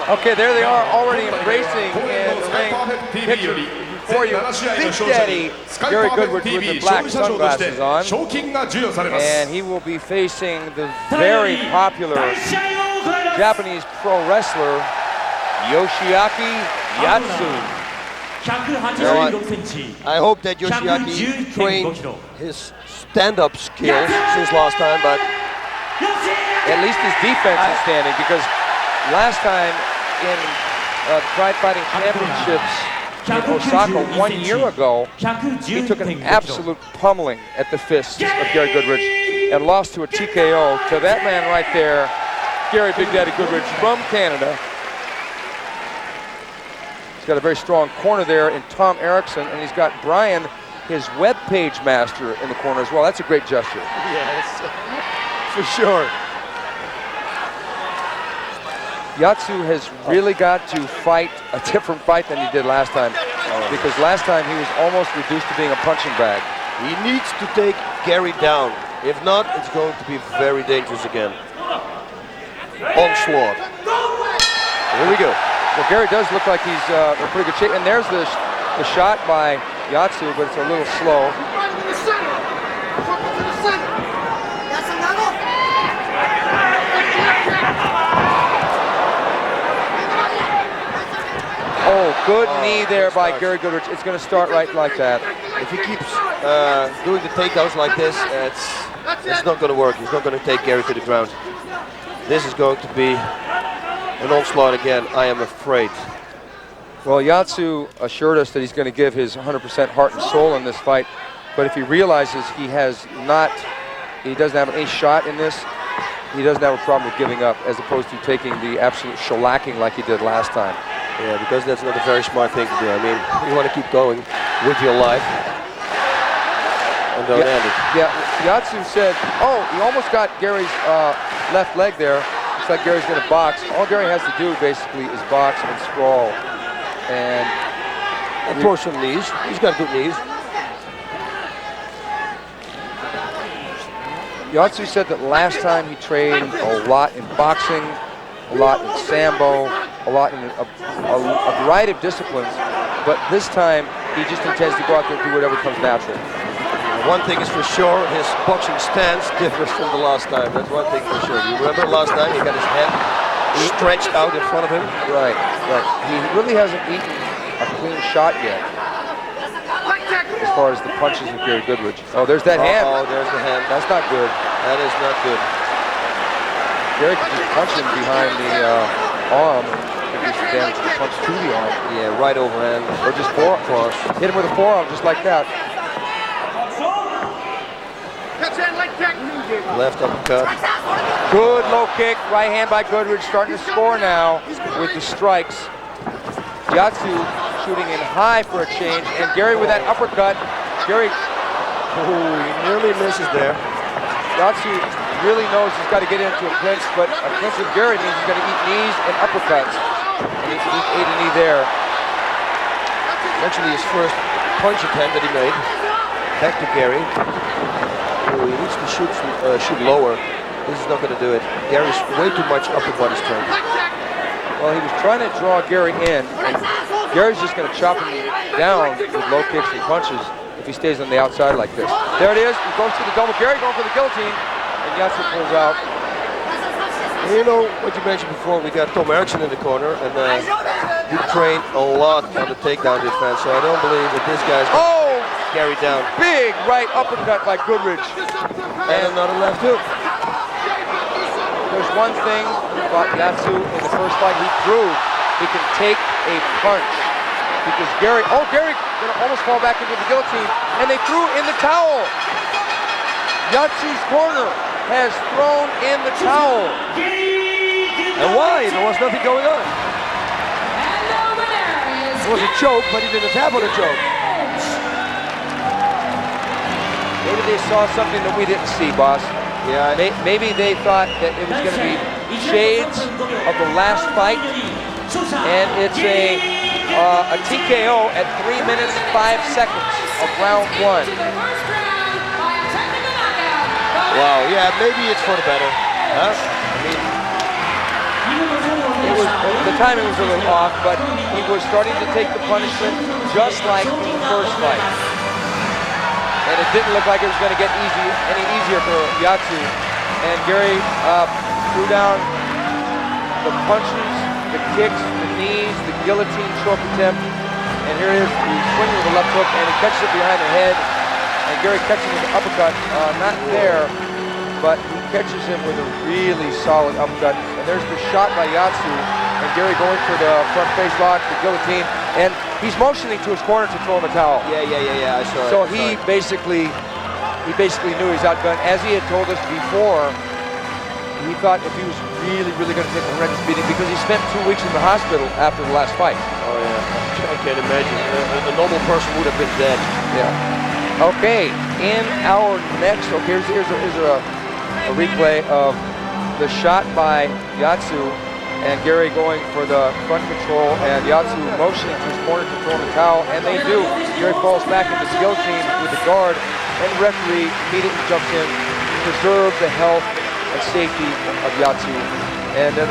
Okay, there they are, already embracing in the ring. Picture for you, Big Daddy Gary Goodridge with the black sunglasses on, and he will be facing the very popular Japanese pro wrestler Yoshiaki Yatsu. I hope that Yoshiaki trained his stand-up skills since last time, but at least his defense is standing, because last time in Pride Fighting Championships in Osaka 1 year ago, he took an absolute pummeling at the fists of Gary Goodridge and lost to a TKO to that man right there, Gary Big Daddy Goodridge from Canada. He's got a very strong corner there in Tom Erickson, and he's got Brian, his web page master, in the corner as well. That's a great gesture. Yes, for sure. Yatsu has really got to fight a different fight than he did last time, because last time he was almost reduced to being a punching bag. He needs to take Gary down. If not, it's going to be very dangerous again. Onslaught. Here we go. Well, Gary does look like he's in pretty good shape, and there's the shot by Yatsu, but it's a little slow. Oh, good knee there by Gary Goodridge. It's going to start right like that. If he keeps doing the takedowns like this, it's not going to work. He's not going to take Gary to the ground. This is going to be an onslaught again, I am afraid. Well, Yatsu assured us that he's going to give his 100% heart and soul in this fight, but if he realizes he doesn't have any shot in this, he doesn't have a problem with giving up, as opposed to taking the absolute shellacking like he did last time. Yeah, because that's not a very smart thing to do. I mean, you want to keep going with your life and don't end it. Yeah, Yatsu said, oh, he almost got Gary's left leg there. Looks like Gary's going to box. All Gary has to do basically is box and sprawl. And throw some knees. He's got good knees. Yatsu said that last time he trained a lot in boxing, a lot in sambo, a lot in a variety of disciplines, but this time he just intends to go out there and do whatever comes natural. One thing is for sure, his boxing stance differs from the last time. That's one thing for sure. You remember last time he got his head stretched out in front of him? Right. He really hasn't eaten a clean shot yet as far as the punches of Gary Goodridge. Oh, there's that hand. Oh, there's the hand. That's not good. That is not good. Gary could just punch him behind the arm and just damage the punch to the arm. Yeah, right overhand. Or just forearm. Hit him with a forearm just like that. Left uppercut. Good low kick, right hand by Goodridge, starting to score now with the strikes. Yatsu shooting in high for a change, and Gary with that uppercut. Gary, he nearly misses there. Yatsu really knows he's got to get into a clinch, but a clinch with Gary means he's got to eat knees and uppercuts. And he ate a knee there. Actually, his first punch attempt that he made. Back to Gary. Oh, he needs to shoot lower. This is not going to do it. Gary's way too much upper body strength. Well, he was trying to draw Gary in, and Gary's just going to chop him down with low kicks and punches if he stays on the outside like this. There it is. He goes to the double. Gary going for the guillotine, and Yatsu pulls out. And you know what you mentioned before, we got Tom Erickson in the corner, and he trained a lot on the takedown defense, so I don't believe that this guy's going to Gary down. Big right uppercut by Goodridge. And another left hook. There's one thing about Yatsu in the first fight, he proved he can take a punch. Because Gary gonna almost fall back into the guillotine, and they threw in the towel. Yatsu's corner has thrown in the towel. And why? There was nothing going on. It was a choke, but he didn't tap on a choke. Maybe they saw something that we didn't see, boss. Yeah. Maybe they thought that it was going to be shades of the last fight, and it's a TKO at 3 minutes 5 seconds of round 1. Wow. Yeah. Maybe it's for the better. Huh? I mean, the timing was a little off, but he was starting to take the punishment just like in the first fight. And it didn't look like it was going to get any easier for Yatsu. And Gary threw down the punches, the kicks, the knees, the guillotine choke attempt. And here it is, he's swinging with the left hook, and he catches it behind the head. And Gary catches him with the uppercut, not there, but he catches him with a really solid uppercut. And there's the shot by Yatsu, and Gary going for the front face lock, the guillotine, and he's motioning to his corner to throw him a towel. Yeah, I saw it. So he basically knew he was outgunned. As he had told us before, he thought if he was really going to take a horrendous beating, because he spent 2 weeks in the hospital after the last fight. Oh yeah, I can't imagine. A normal person would have been dead. Yeah. Okay, in our next, here's a replay of the shot by Yatsu, and Gary going for the front control, and Yatsu motioning to his corner to throw in the towel, and they do. Gary falls back into the guillotine with the guard, and the referee immediately jumps in to preserve the health and safety of Yatsu. And then